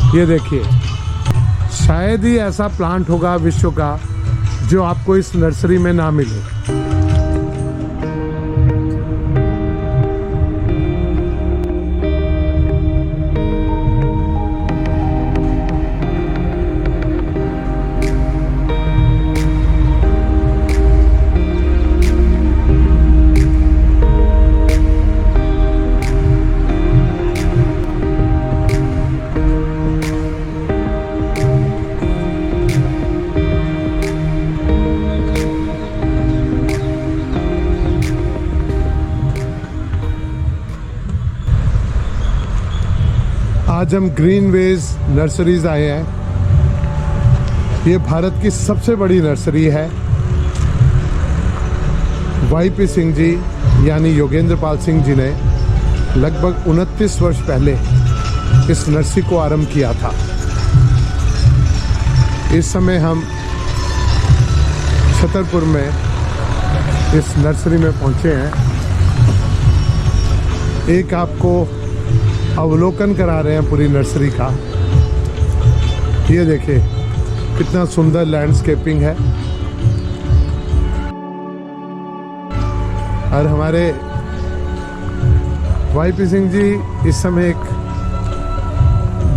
ये देखिए, शायद ही ऐसा प्लांट होगा विश्व का जो आपको इस नर्सरी में ना मिले। आज हम ग्रीनवेज नर्सरीज आए हैं। ये भारत की सबसे बड़ी नर्सरी है। वाईपी सिंह जी यानी योगेंद्र पाल सिंह जी ने लगभग 29 वर्ष पहले इस नर्सरी को आरंभ किया था। इस समय हम छतरपुर में इस नर्सरी में पहुंचे हैं। एक आपको अवलोकन करा रहे हैं पूरी नर्सरी का। ये देखिए कितना सुंदर लैंडस्केपिंग है। और हमारे वाईपी सिंह जी इस समय एक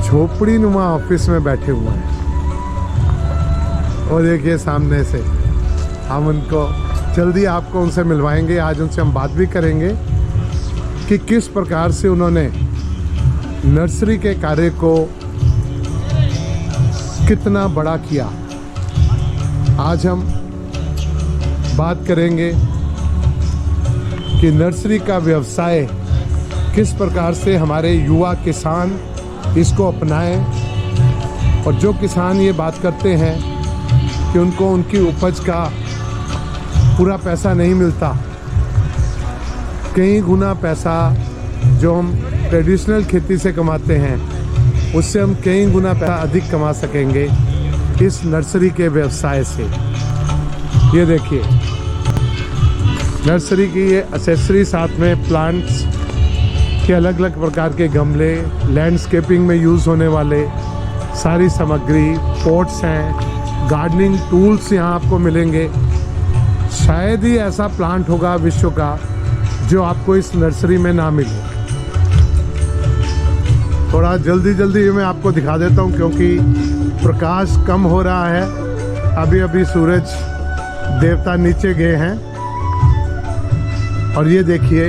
झोपड़ी नुमा ऑफिस में बैठे हुए हैं। और देखिए सामने से हम उनको जल्दी आपको उनसे मिलवाएंगे। आज उनसे हम बात भी करेंगे कि किस प्रकार से उन्होंने नर्सरी के कार्य को कितना बड़ा किया। आज हम बात करेंगे कि नर्सरी का व्यवसाय किस प्रकार से हमारे युवा किसान इसको अपनाएं। और जो किसान ये बात करते हैं कि उनको उनकी उपज का पूरा पैसा नहीं मिलता, कई गुना पैसा जो हम ट्रेडिशनल खेती से कमाते हैं उससे हम कई गुना पैसा अधिक कमा सकेंगे इस नर्सरी के व्यवसाय से। ये देखिए नर्सरी की ये एक्सेसरी, साथ में प्लांट्स के अलग अलग प्रकार के गमले, लैंडस्केपिंग में यूज़ होने वाले सारी सामग्री, पॉट्स हैं, गार्डनिंग टूल्स यहाँ आपको मिलेंगे। शायद ही ऐसा प्लांट होगा विश्व का जो आपको इस नर्सरी में ना मिले। थोड़ा जल्दी मैं आपको दिखा देता हूँ क्योंकि प्रकाश कम हो रहा है। अभी सूरज देवता नीचे गए हैं। और ये देखिए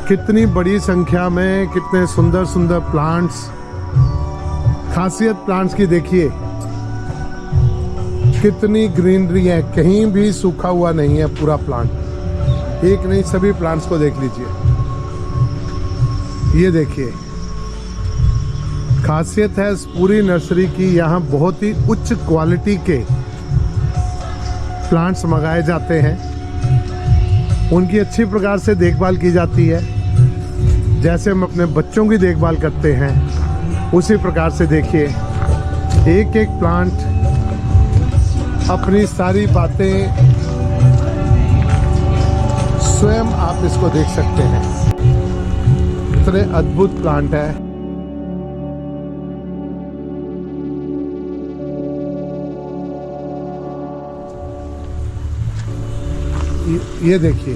कितनी बड़ी संख्या में कितने सुंदर सुंदर प्लांट्स। खासियत प्लांट्स की देखिए कितनी ग्रीनरी है, कहीं भी सूखा हुआ नहीं है। पूरा प्लांट, एक नहीं सभी प्लांट्स को देख लीजिए। ये देखिए खासियत है इस पूरी नर्सरी की, यहाँ बहुत ही उच्च क्वालिटी के प्लांट्स मंगाए जाते हैं। उनकी अच्छी प्रकार से देखभाल की जाती है। जैसे हम अपने बच्चों की देखभाल करते हैं उसी प्रकार से देखिए एक एक प्लांट अपनी सारी बातें स्वयं आप इसको देख सकते हैं। इतने अद्भुत प्लांट है। ये देखिए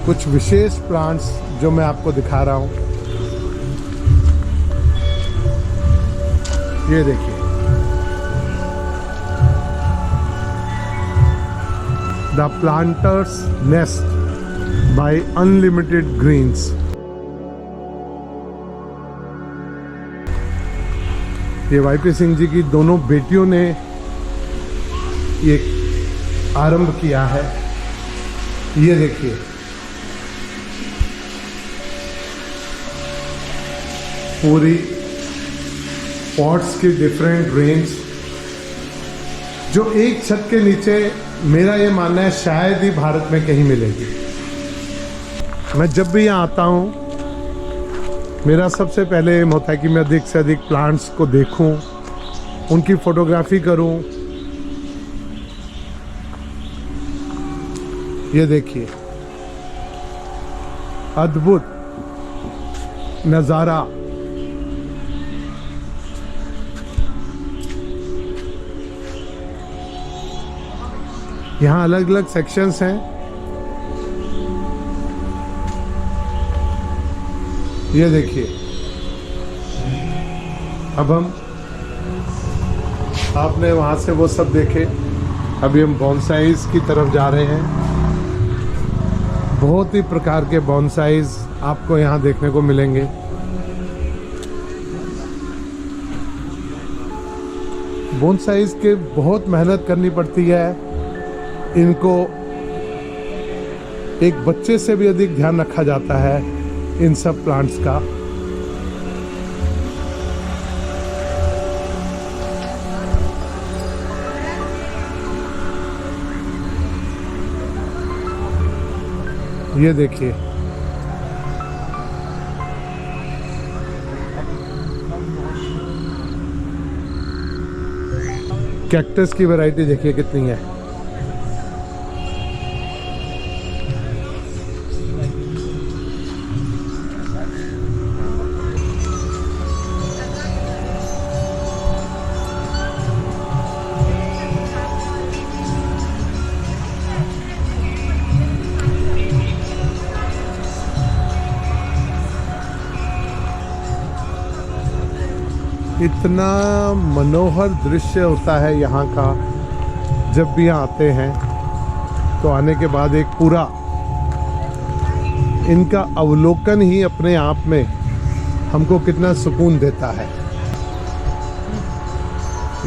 कुछ विशेष प्लांट्स जो मैं आपको दिखा रहा हूं। ये देखिए the planters nest by unlimited greens. ये वाईपी सिंह जी की दोनों बेटियों ने ये आरंभ किया है। ये देखिए पूरी पॉट्स की डिफरेंट रेंज जो एक छत के नीचे, मेरा ये मानना है शायद ही भारत में कहीं मिलेगी। मैं जब भी यहाँ आता हूँ मेरा सबसे पहले एम होता है कि मैं अधिक से अधिक प्लांट्स को देखूं, उनकी फोटोग्राफी करूं। ये देखिए अद्भुत नज़ारा। यहाँ अलग अलग सेक्शंस हैं। ये देखिए, अब हम, आपने वहाँ से वो सब देखे, अभी हम बॉन्साइज की तरफ जा रहे हैं। बहुत ही प्रकार के बॉन्साइज आपको यहाँ देखने को मिलेंगे। बॉन्साइज के बहुत मेहनत करनी पड़ती है, इनको एक बच्चे से भी अधिक ध्यान रखा जाता है इन सब प्लांट्स का। ये देखिए, कैक्टस की वैरायटी देखिए कितनी है। इतना मनोहर दृश्य होता है यहाँ का। जब भी यहाँ आते हैं तो आने के बाद एक पूरा इनका अवलोकन ही अपने आप में हमको कितना सुकून देता है।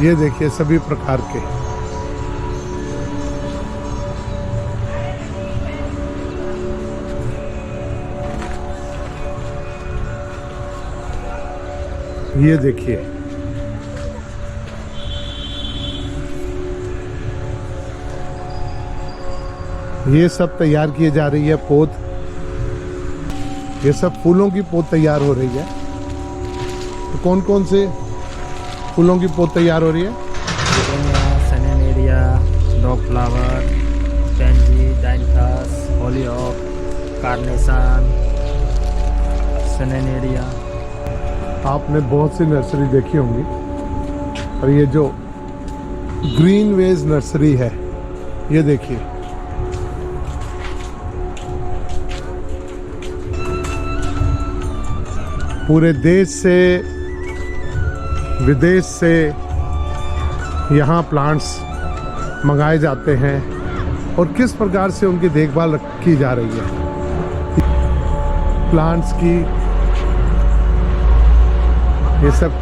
ये देखिए सभी प्रकार के। ये देखिए, ये सब तैयार किए जा रही है पौध। ये सब फूलों की पौध तैयार हो रही है। तो कौन कौन से फूलों की पौध तैयार हो रही है? Cineraria, dog flower, pansy, dianthus, hollyhock, carnation, cineraria. आपने बहुत सी नर्सरी देखी होंगी, और ये जो ग्रीन वेज नर्सरी है, ये देखिए, पूरे देश से, विदेश से यहाँ प्लांट्स मंगाए जाते हैं और किस प्रकार से उनकी देखभाल की जा रही है। प्लांट्स की ये सब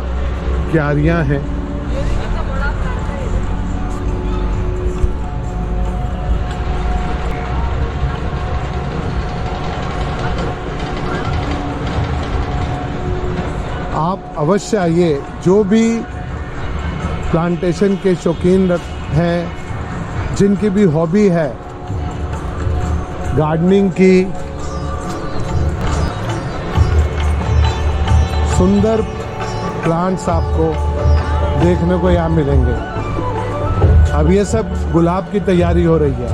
क्यारियां हैं। आप अवश्य आइए, जो भी प्लांटेशन के शौकीन हैं, जिनकी भी हॉबी है गार्डनिंग की, सुंदर प्लांट्स आपको देखने को यहाँ मिलेंगे। अब ये सब गुलाब की तैयारी हो रही है।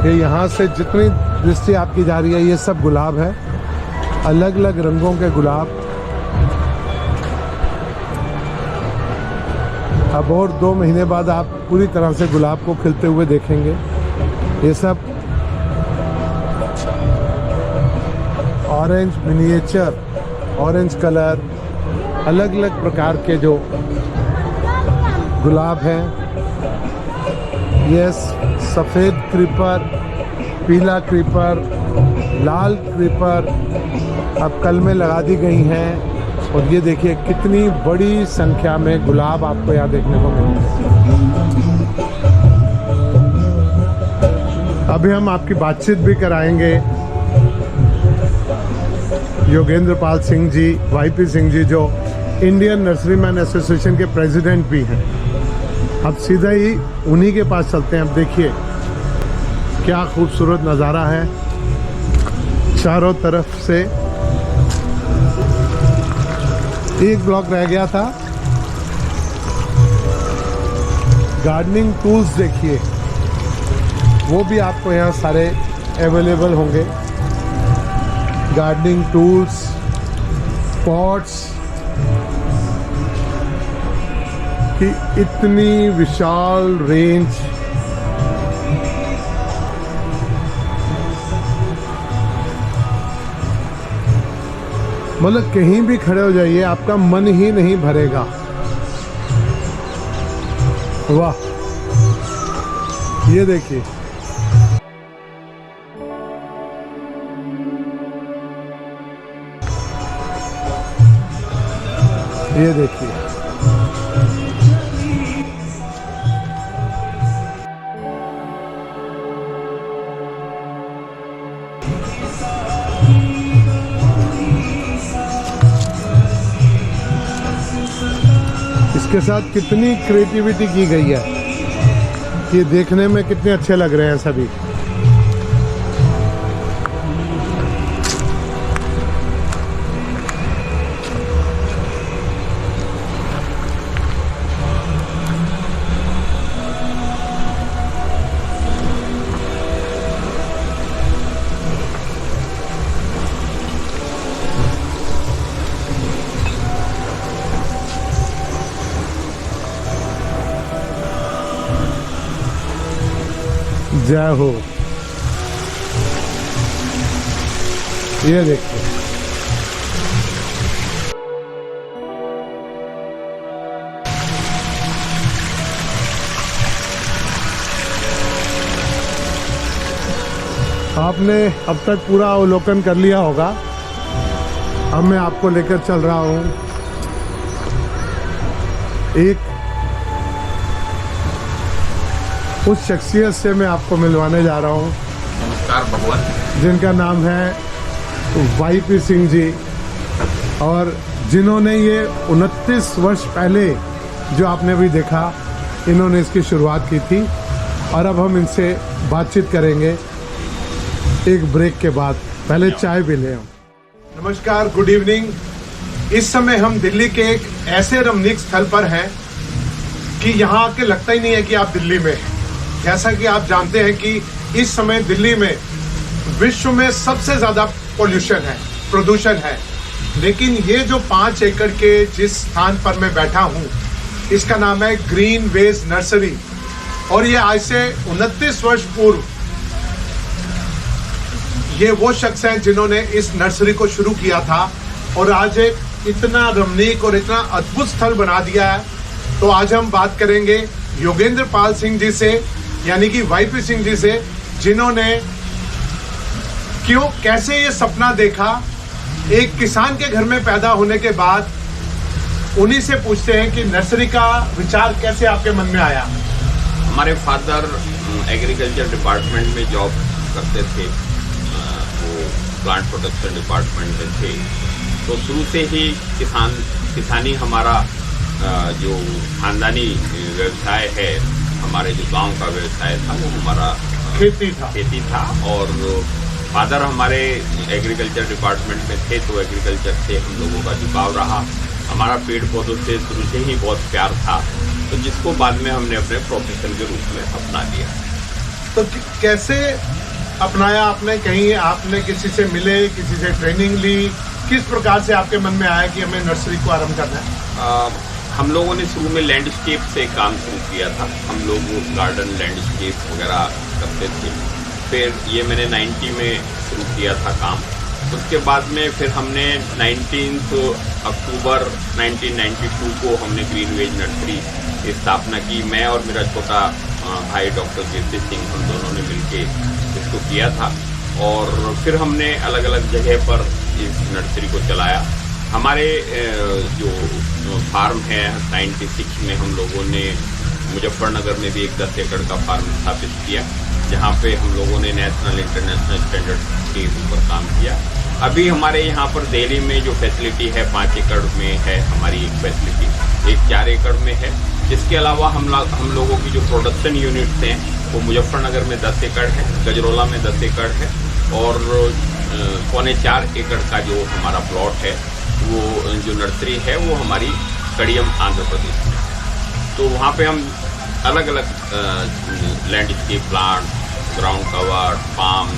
ये यहाँ से जितनी दृष्टि आपकी जा रही है, ये सब गुलाब है, अलग अलग रंगों के गुलाब। अब और 2 महीने बाद आप पूरी तरह से गुलाब को खिलते हुए देखेंगे। ये सब ऑरेंज मिनिएचर, ऑरेंज कलर, अलग अलग प्रकार के जो गुलाब हैं। ये सफ़ेद क्रीपर, पीला क्रीपर, लाल क्रीपर अब कल में लगा दी गई हैं। और ये देखिए कितनी बड़ी संख्या में गुलाब आपको यहाँ देखने को मिलेंगे। अभी हम आपकी बातचीत भी कराएंगे। योगेंद्र पाल सिंह जी, वाईपी सिंह जी, जो इंडियन नर्सरीमैन एसोसिएशन के प्रेसिडेंट भी हैं। अब सीधा ही उन्हीं के पास चलते हैं। अब देखिए क्या खूबसूरत नज़ारा है चारों तरफ से। एक ब्लॉक रह गया था, गार्डनिंग टूल्स देखिए, वो भी आपको यहाँ सारे अवेलेबल होंगे। गार्डनिंग टूल्स, पॉट्स की इतनी विशाल रेंज। मतलब कहीं भी खड़े हो जाइए आपका मन ही नहीं भरेगा। वाह, ये देखिए, ये देखिए, इसके साथ कितनी क्रिएटिविटी की गई है कि देखने में कितने अच्छे लग रहे हैं सभी। जय हो। ये देखिए, आपने अब तक पूरा अवलोकन कर लिया होगा। अब मैं आपको लेकर चल रहा हूं एक उस शख्सियत से मैं आपको मिलवाने जा रहा हूं। नमस्कार भगवान। जिनका नाम है वाईपी सिंह जी, और जिन्होंने ये 29 वर्ष पहले जो आपने अभी देखा, इन्होंने इसकी शुरुआत की थी। और अब हम इनसे बातचीत करेंगे एक ब्रेक के बाद। पहले चाय भी ले। नमस्कार, गुड इवनिंग। इस समय हम दिल्ली के एक ऐसे रमणीक स्थल पर हैं कि यहाँ आके लगता ही नहीं है कि आप दिल्ली में हैं। जैसा कि आप जानते हैं कि इस समय दिल्ली में विश्व में सबसे ज्यादा पोल्यूशन है, प्रदूषण है। लेकिन ये जो 5 एकड़ के जिस स्थान पर मैं बैठा हूँ, इसका नाम है ग्रीन वेज नर्सरी। और ये आज से 29 वर्ष पूर्व ये वो शख्स हैं जिन्होंने इस नर्सरी को शुरू किया था और आज एक इतना रमणीक और इतना अद्भुत स्थल बना दिया है। तो आज हम बात करेंगे योगेंद्र पाल सिंह जी से, यानी कि वाईपी सिंह जी से, जिन्होंने कैसे ये सपना देखा एक किसान के घर में पैदा होने के बाद। उन्हीं से पूछते हैं कि नर्सरी का विचार कैसे आपके मन में आया। हमारे फादर एग्रीकल्चर डिपार्टमेंट में जॉब करते थे, वो प्लांट प्रोटेक्शन डिपार्टमेंट में थे। तो शुरू से ही किसानी हमारा जो खानदानी व्यवसाय है, हमारे जो गांव का व्यवसाय था वो हमारा खेती था। और फादर हमारे एग्रीकल्चर डिपार्टमेंट में थे, तो एग्रीकल्चर से हम लोगों का झुकाव रहा। हमारा पेड़ पौधों से शुरू से ही बहुत प्यार था, तो जिसको बाद में हमने अपने प्रोफेशन के रूप में अपना लिया। तो कैसे अपनाया आपने? कहीं आपने किसी से मिले, किसी से ट्रेनिंग ली? किस प्रकार से आपके मन में आया कि हमें नर्सरी को आरंभ करना है? हम लोगों ने शुरू में लैंडस्केप से काम शुरू किया था। हम लोग गार्डन लैंडस्केप वगैरह करते थे। फिर ये मैंने 90 में शुरू किया था काम। उसके बाद में फिर हमने 19 अक्टूबर 1992 को हमने ग्रीन वेज नर्सरी की स्थापना की। मैं और मेरा छोटा भाई डॉक्टर कीर्ति सिंह, हम दोनों ने मिलके इसको किया था। और फिर हमने अलग अलग जगह पर इस नर्सरी को चलाया। हमारे जो फार्म है 96 में हम लोगों ने मुजफ्फरनगर में भी एक 10 एकड़ का फार्म स्थापित किया, जहाँ पे हम लोगों ने नेशनल इंटरनेशनल स्टैंडर्ड के ऊपर काम किया। अभी हमारे यहाँ पर दिल्ली में जो फैसिलिटी है 5 एकड़ में है हमारी एक फैसिलिटी, एक 4 एकड़ में है। इसके अलावा हम लोगों की जो प्रोडक्शन यूनिट्स हैं वो मुजफ्फरनगर में 10 एकड़ है, गजरौला में 10 एकड़ है, और 3.25 एकड़ का जो हमारा प्लॉट है, वो जो नर्सरी है वो हमारी कड़ियम आंध्र प्रदेश में। तो वहाँ पे हम अलग अलग landscape plant, ground cover, palm,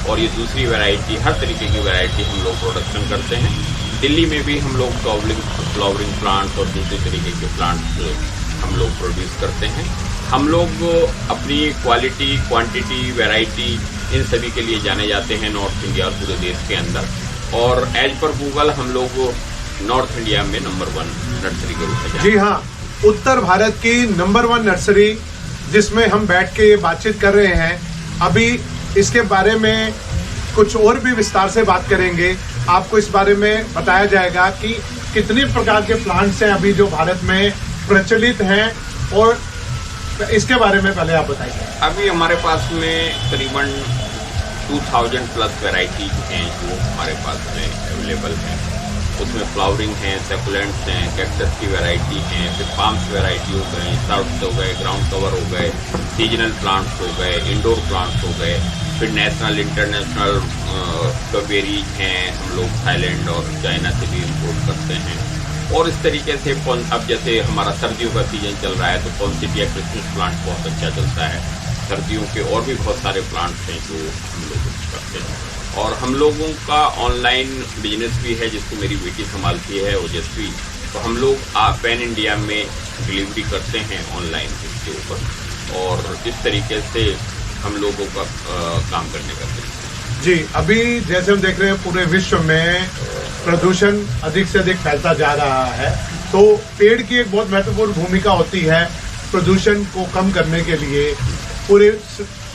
और ये दूसरी वैरायटी, हर तरीके की वैरायटी हम लोग प्रोडक्शन करते हैं। दिल्ली में भी हम लोग फ्लावरिंग प्लांट्स और दूसरे तरीके के प्लांट्स हम लोग प्रोड्यूस करते हैं। हम लोग अपनी क्वालिटी, क्वांटिटी, वैरायटी इन सभी के लिए जाने जाते हैं नॉर्थ इंडिया और पूरे देश के अंदर। और एज पर गूगल हम लोग नॉर्थ इंडिया में नंबर 1 नर्सरी के रूप में। जी हाँ, उत्तर भारत की नंबर 1 नर्सरी जिसमें हम बैठ के ये बातचीत कर रहे हैं। अभी इसके बारे में कुछ और भी विस्तार से बात करेंगे। आपको इस बारे में बताया जाएगा कि कितने प्रकार के प्लांट्स हैं अभी जो भारत में प्रचलित हैं, और इसके बारे में पहले आप बताइए। अभी हमारे पास में करीबन 2000 प्लस वैरायटीज हैं जो हमारे पास में अवेलेबल हैं। उसमें फ्लावरिंग हैं, सेकुलेंट्स हैं, कैक्टस की वैरायटी हैं, फिर पाम्स वैरायटी हो गए, सर्फ्स हो गए, ग्राउंड कवर हो गए, सीजनल प्लांट्स हो गए, इंडोर प्लांट्स हो गए, फिर नेशनल इंटरनेशनल स्ट्रॉबेरीज हैं। हम लोग थाईलैंड और चाइना से भी इम्पोर्ट करते हैं। और इस तरीके से अब जैसे हमारा सर्दियों का सीजन चल रहा है तो पॉन्सिटिया क्रिसमस प्लांट बहुत अच्छा चलता है। सर्दियों के और भी बहुत सारे प्लांट्स हैं जो हम लोग करते हैं। और हम लोगों का ऑनलाइन बिजनेस भी है जिसको मेरी बेटी संभालती है, ओजस्वी। तो हम लोग पैन इंडिया में डिलीवरी करते हैं ऑनलाइन इसके ऊपर, और इस तरीके से हम लोगों का काम करने का तरीका। जी, अभी जैसे हम देख रहे हैं पूरे विश्व में प्रदूषण अधिक से अधिक फैलता जा रहा है, तो पेड़ की एक बहुत महत्वपूर्ण भूमिका होती है प्रदूषण को कम करने के लिए। पूरे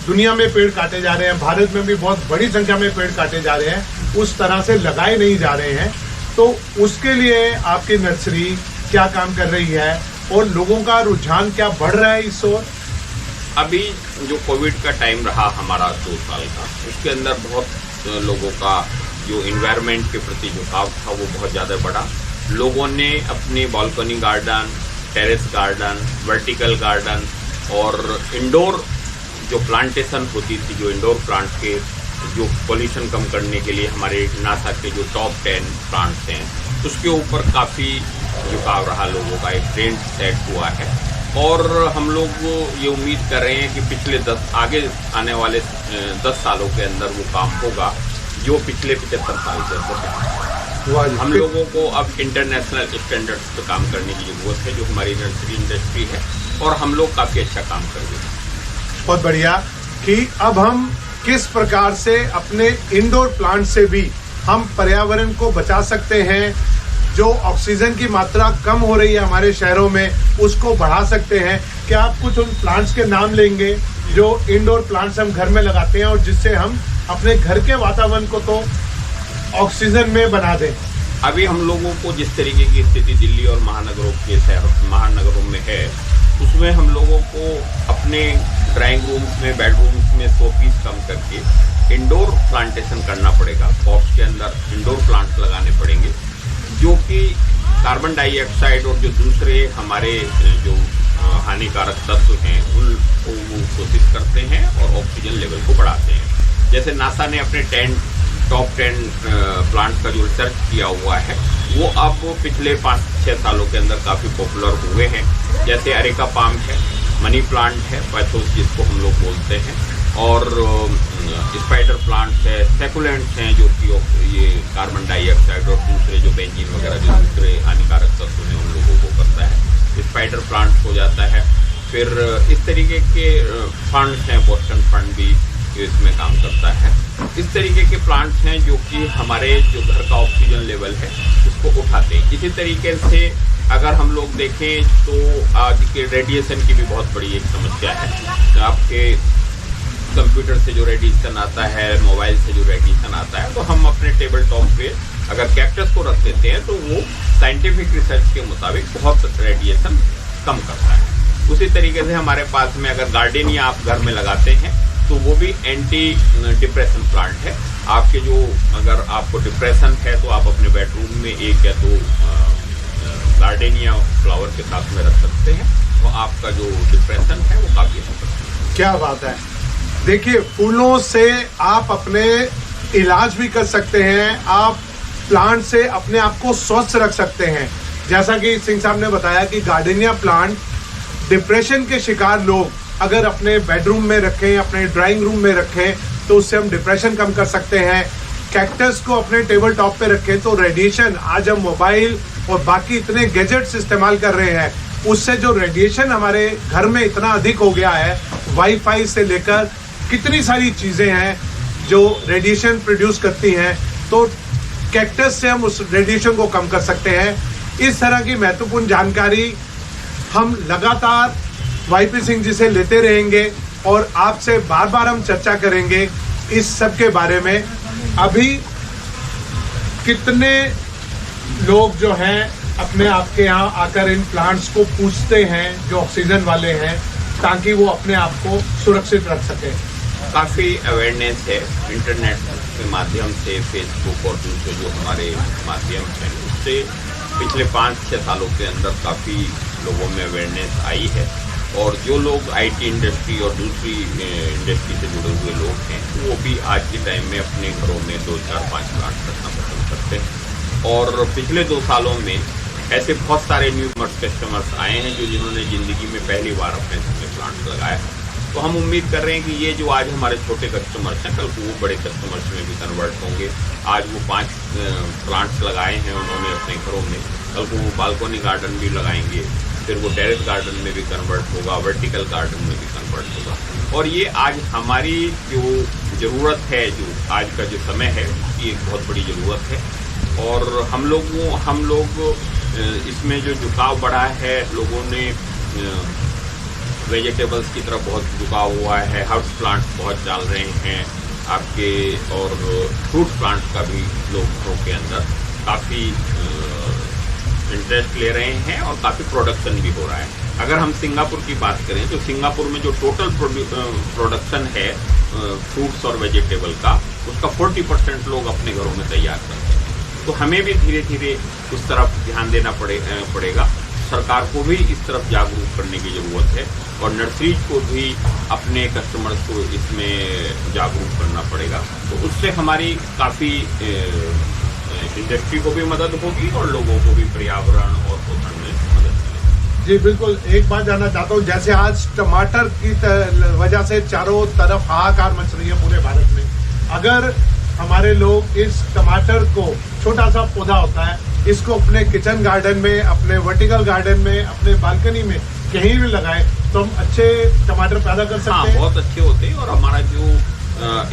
दुनिया में पेड़ काटे जा रहे हैं, भारत में भी बहुत बड़ी संख्या में पेड़ काटे जा रहे हैं, उस तरह से लगाए नहीं जा रहे हैं। तो उसके लिए आपकी नर्सरी क्या काम कर रही है और लोगों का रुझान क्या बढ़ रहा है इस ओर? अभी जो कोविड का टाइम रहा हमारा 2 साल का, उसके अंदर बहुत लोगों का जो इन्वायरमेंट के प्रति झुकाव था वो बहुत ज़्यादा बढ़ा। लोगों ने अपने balcony garden, terrace garden, vertical garden और इंडोर जो प्लांटेशन होती थी, जो इंडोर प्लांट के जो पोल्यूशन कम करने के लिए हमारे नासा के जो टॉप 10 प्लांट्स हैं, उसके ऊपर काफ़ी झुकाव रहा लोगों का, एक ट्रेंड सेट हुआ है। और हम लोग ये उम्मीद कर रहे हैं कि पिछले आगे आने वाले 10 सालों के अंदर वो काम होगा जो पिछले 75 साल से होता है। हम लोगों को अब इंटरनेशनल स्टैंडर्ड्स पे काम करने की जरूरत है, जो हमारी नर्सरी इंडस्ट्री है, और हम लोग काफ़ी अच्छा काम कर रहे हैं। बहुत बढ़िया कि अब हम किस प्रकार से अपने इंडोर प्लांट से भी हम पर्यावरण को बचा सकते हैं। जो ऑक्सीजन की मात्रा कम हो रही है हमारे शहरों में, उसको बढ़ा सकते हैं। क्या आप कुछ उन प्लांट्स के नाम लेंगे जो इंडोर प्लांट्स हम घर में लगाते हैं और जिससे हम अपने घर के वातावरण को तो ऑक्सीजन में बना दें? अभी हम लोगों को जिस तरीके की स्थिति दिल्ली और महानगरों में है, उसमें हम लोगों को अपने ड्राइंग रूम्स में, बेडरूम्स में 100 पीस कम करके इंडोर प्लांटेशन करना पड़ेगा। पॉट्स के अंदर इंडोर प्लांट्स लगाने पड़ेंगे जो कि कार्बन डाइऑक्साइड और जो दूसरे हमारे जो हानिकारक तत्व हैं उनको वो कोशिश करते हैं और ऑक्सीजन लेवल को बढ़ाते हैं। जैसे नासा ने अपने टॉप 10 प्लांट्स का जो रिसर्च किया हुआ है वो अब पिछले 5-6 सालों के अंदर काफ़ी पॉपुलर हुए हैं। जैसे अरेका पाम है, मनी प्लांट है, पैथोस जिसको हम लोग बोलते हैं, और स्पाइडर प्लांट्स है, सेकुलेंट्स हैं जो कि ये कार्बन डाइऑक्साइड और दूसरे जो बेंजीन वगैरह जो दूसरे हानिकारक तत्व हैं उन लोगों को करता है। स्पाइडर प्लांट्स हो जाता है। फिर इस तरीके के फंड्स हैं, बोस्टन फंड भी इसमें काम करता है। इस तरीके के प्लांट्स हैं जो कि हमारे जो घर का ऑक्सीजन लेवल है उसको उठाते हैं। इसी तरीके से अगर हम लोग देखें तो आज के रेडिएशन की भी बहुत बड़ी एक समस्या है। आपके कंप्यूटर से जो रेडिएशन आता है, मोबाइल से जो रेडिएशन आता है, तो हम अपने टेबल टॉप पे अगर कैक्टस को रख देते हैं तो वो साइंटिफिक रिसर्च के मुताबिक बहुत रेडिएशन कम करता है। उसी तरीके से हमारे पास में अगर गार्डेनिया आप घर में लगाते हैं तो वो भी एंटी डिप्रेशन प्लांट है। आपके जो अगर आपको डिप्रेशन है तो आप अपने बेडरूम में 1 या 2 गार्डेनिया फ्लावर के साथ में रख सकते हैं, तो आपका जो डिप्रेशन है वो काफी हद तक। क्या बात है। देखिए, फूलों से आप अपने इलाज भी कर सकते हैं, आप प्लांट से अपने आप को स्वस्थ रख सकते हैं। जैसा कि सिंह साहब ने बताया कि गार्डेनिया प्लांट डिप्रेशन के शिकार लोग अगर अपने बेडरूम में रखें, अपने ड्राइंग रूम में रखें, तो उससे हम डिप्रेशन कम कर सकते हैं। कैक्टस को अपने टेबल टॉप पे रखें तो रेडिएशन, आज हम मोबाइल और बाकी इतने गैजेट्स इस्तेमाल कर रहे हैं, उससे जो रेडिएशन हमारे घर में इतना अधिक हो गया है, वाईफाई से लेकर कितनी सारी चीज़ें हैं जो रेडिएशन प्रोड्यूस करती हैं, तो कैक्टस से हम उस रेडिएशन को कम कर सकते हैं। इस तरह की महत्वपूर्ण जानकारी हम लगातार वाईपी सिंह जी से लेते रहेंगे और आपसे बार बार हम चर्चा करेंगे इस सब के बारे में। अभी कितने लोग जो हैं अपने आपके यहाँ आकर इन प्लांट्स को पूछते हैं जो ऑक्सीजन वाले हैं, ताकि वो अपने आप को सुरक्षित रख सकें। काफ़ी अवेयरनेस है इंटरनेट के माध्यम से, फेसबुक और दूसरे जो हमारे माध्यम हैं उससे पिछले 5-6 सालों के अंदर काफ़ी लोगों में अवेयरनेस आई है। और जो लोग आईटी इंडस्ट्री और दूसरी इंडस्ट्री से जुड़े हुए लोग हैं वो भी आज के टाइम में अपने घरों में 2, 4, 5 प्लांट रखना पसंद करते हैं। और पिछले 2 सालों में ऐसे बहुत सारे न्यू कस्टमर्स आए हैं जो जिन्होंने ज़िंदगी में पहली बार अपने घर में प्लांट लगाया। तो हम उम्मीद कर रहे हैं कि ये जो आज हमारे छोटे कस्टमर्स हैं, कल को वो बड़े कस्टमर्स में भी कन्वर्ट होंगे। आज वो 5 प्लांट्स लगाए हैं उन्होंने अपने घरों में, कल को वो बालकोनी गार्डन भी लगाएंगे, फिर वो टेरेस गार्डन में भी कन्वर्ट होगा, वर्टिकल गार्डन में भी कन्वर्ट होगा। और ये आज हमारी जो ज़रूरत है, जो आज का जो समय है, उसकी एक बहुत बड़ी ज़रूरत है। और हम लोग इसमें जो झुकाव बढ़ा है, लोगों ने वेजिटेबल्स की तरफ बहुत झुकाव हुआ है, हाउस प्लांट्स बहुत डाल रहे हैं आपके, और फ्रूट प्लांट्स का भी लोग घरों के अंदर काफ़ी इंटरेस्ट ले रहे हैं और काफ़ी प्रोडक्शन भी हो रहा है। अगर हम सिंगापुर की बात करें तो सिंगापुर में जो टोटल प्रोडक्शन है फ्रूट्स और वेजिटेबल का, उसका 40% लोग अपने घरों में तैयार करते हैं। तो हमें भी धीरे धीरे उस तरफ ध्यान देना पड़ेगा। सरकार को भी इस तरफ जागरूक करने की ज़रूरत है और नर्सरीज को भी अपने कस्टमर्स को इसमें जागरूक करना पड़ेगा। तो उससे हमारी काफ़ी इंडस्ट्री को भी मदद होगी और लोगों को भी पर्यावरण और पोषण में मदद मिलेगी। जी बिल्कुल, एक बात जानना चाहता हूँ, जैसे आज टमाटर की वजह से चारों तरफ हाहाकार मच रही है पूरे भारत में, अगर हमारे लोग इस टमाटर को, छोटा सा पौधा होता है, इसको अपने किचन गार्डन में, अपने वर्टिकल गार्डन में, अपने बालकनी में कहीं भी लगाएं तो हम अच्छे टमाटर पैदा कर सकते हैं। बहुत अच्छे होते हैं। और हमारा जो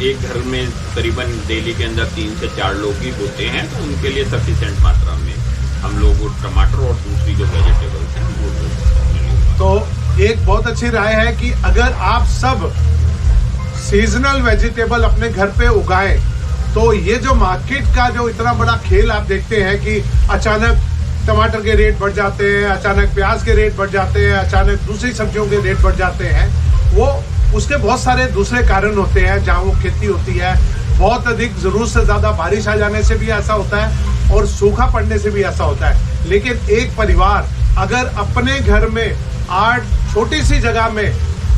एक घर में करीबन डेली के अंदर 3 से 4 लोग ही होते हैं, तो उनके लिए सफिशिएंट मात्रा में हम लोग टमाटर और दूसरी जो वेजिटेबल्स हैं वो। तो एक बहुत अच्छी राय है कि अगर आप सब सीजनल वेजिटेबल अपने घर पे उगाएं तो ये जो मार्केट का जो इतना बड़ा खेल आप देखते हैं कि अचानक टमाटर के रेट बढ़ जाते हैं, अचानक प्याज के रेट बढ़ जाते हैं, अचानक दूसरी सब्जियों के रेट बढ़ जाते हैं, वो उसके बहुत सारे दूसरे कारण होते हैं। जहाँ वो खेती होती है, बहुत अधिक ज़रूरत से ज़्यादा बारिश आ जाने से भी ऐसा होता है और सूखा पड़ने से भी ऐसा होता है। लेकिन एक परिवार अगर अपने घर में 8 छोटी सी जगह में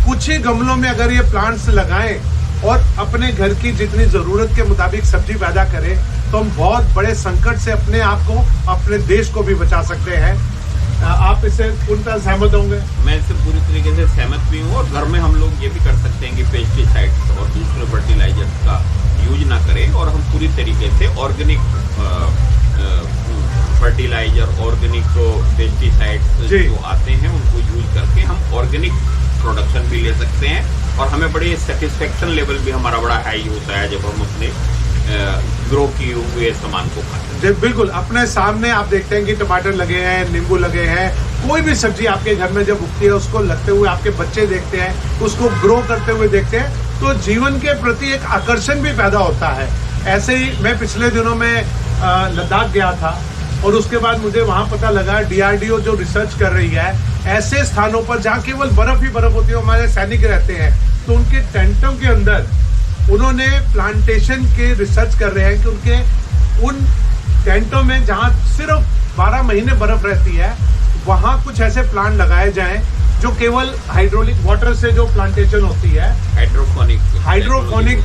कुछ ही गमलों में अगर ये प्लांट्स लगाएं और अपने घर की जितनी ज़रूरत के मुताबिक सब्जी पैदा करें, तो हम बहुत बड़े संकट से अपने आप को, अपने देश को भी बचा सकते हैं। आप इससे पूर्णतः सहमत होंगे? मैं इससे पूरी तरीके से सहमत भी हूँ। और घर में हम लोग ये भी कर सकते हैं कि पेस्टिसाइड्स और दूसरे फर्टिलाइजर्स का यूज ना करें और हम पूरी तरीके से ऑर्गेनिक फर्टिलाइजर, ऑर्गेनिक पेस्टिसाइड्स जो आते हैं उनको यूज करके हम ऑर्गेनिक प्रोडक्शन भी ले सकते हैं। और हमें बड़ी सेटिस्फेक्शन लेवल भी हमारा बड़ा हाई होता है जब हम अपने ग्रो किए हुए सामान को खाते हैं। बिल्कुल, अपने सामने आप देखते हैं कि टमाटर लगे हैं, नींबू लगे हैं, कोई भी सब्जी आपके घर में जब उगती है उसको लगते हुए आपके बच्चे देखते हैं, उसको ग्रो करते हुए देखते हैं, तो जीवन के प्रति एक आकर्षण भी पैदा होता है। ऐसे ही मैं पिछले दिनों में लद्दाख गया था और उसके बाद मुझे वहाँ पता लगा DRDO जो रिसर्च कर रही है ऐसे स्थानों पर जहाँ केवल बर्फ ही बर्फ होती है, हमारे सैनिक रहते हैं, तो उनके टेंटों के अंदर उन्होंने प्लांटेशन के रिसर्च कर रहे हैं कि उनके उन टेंटों में जहाँ सिर्फ 12 महीने बर्फ रहती है, वहाँ कुछ ऐसे प्लांट लगाए जाएं जो केवल हाइड्रोलिक वाटर से जो प्लांटेशन होती है, हाइड्रोफोनिक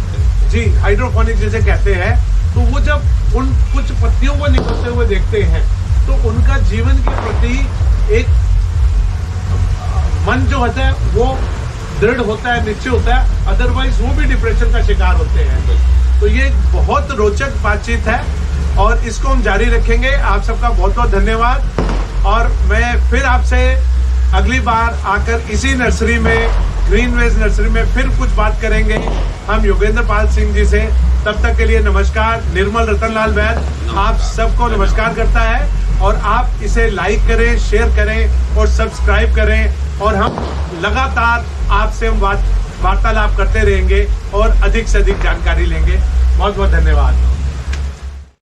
जिसे कहते हैं, तो वो जब उन कुछ पत्तियों को निकलते हुए देखते हैं तो उनका जीवन के प्रति एक मन जो होता है वो दृढ़ होता है, निश्चय होता है, अदरवाइज वो भी डिप्रेशन का शिकार होते हैं। तो ये बहुत रोचक बातचीत है और इसको हम जारी रखेंगे। आप सबका बहुत बहुत धन्यवाद और मैं फिर आपसे अगली बार आकर इसी नर्सरी में, ग्रीन वेज नर्सरी में फिर कुछ बात करेंगे हम योगेंद्र पाल सिंह जी से। तब तक के लिए नमस्कार। निर्मल रतनलाल वैद आप सबको नमस्कार करता है और आप इसे लाइक करें, शेयर करें और सब्सक्राइब करें और हम लगातार आपसे हम वार्तालाप करते रहेंगे और अधिक से अधिक जानकारी लेंगे। बहुत बहुत धन्यवाद।